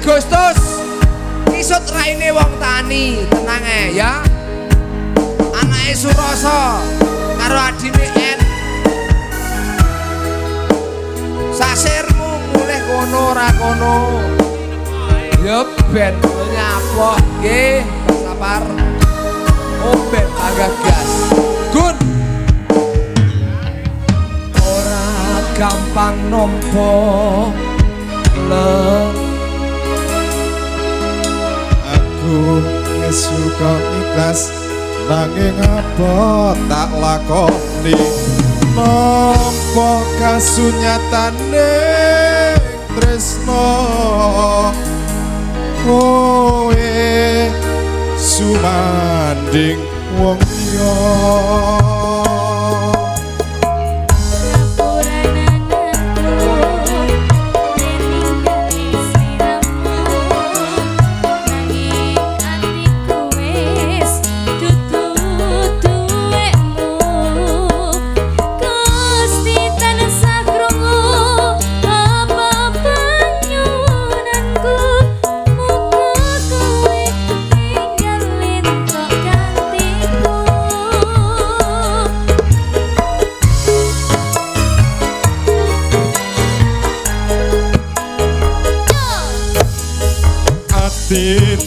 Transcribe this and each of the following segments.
Agustus kisut raine wong tani tenang ya anake Suroso karo adine En sasirmu mulih kono ora kono ya ben nyapok nggih sapar ombek agak gas Gun ora gampang nompo aku suka ikhlas nanging apa tak lakoni nampa kasunyatane tresno kowe sumanding wong liya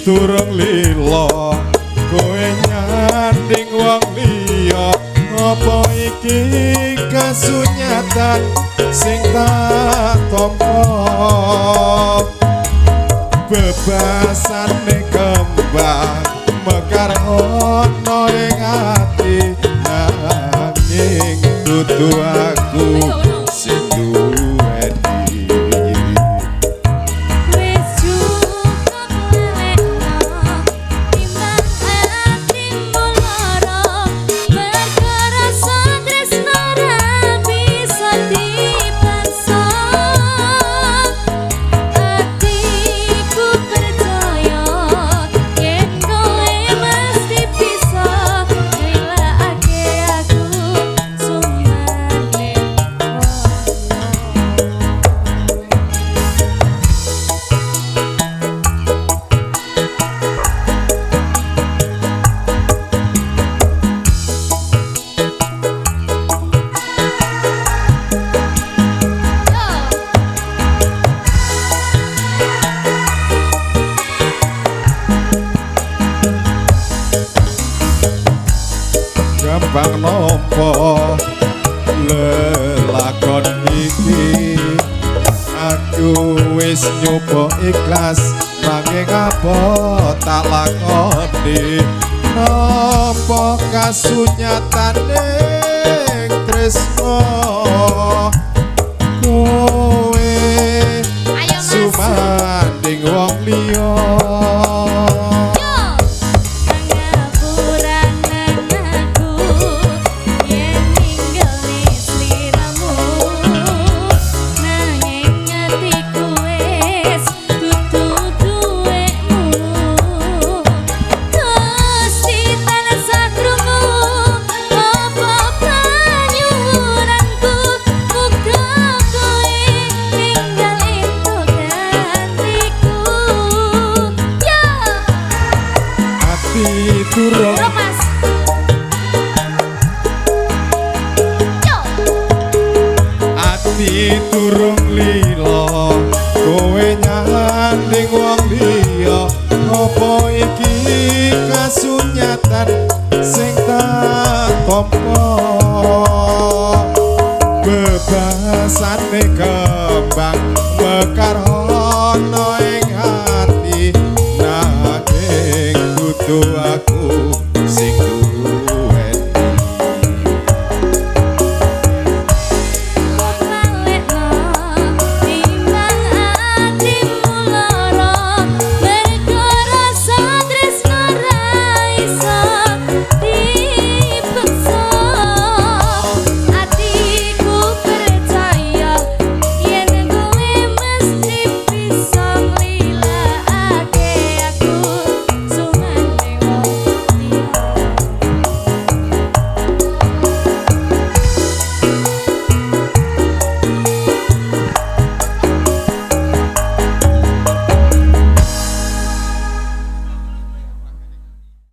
turung lilo kowe nyanding wong liya apa iki kasunyatan sing tak tampa bebasane kembang mekar ono ing ati nanging dudu aku sing duweni gampang nopo lelakon iki aku wis nyoba ikhlas nanging apa tak lakoni nopo kasunyatane tresno kowe sumanding wong liya turung ati turung lilo kowe nyanding wong liya apa iki kasunyatan sing tak tampa bebasane kembang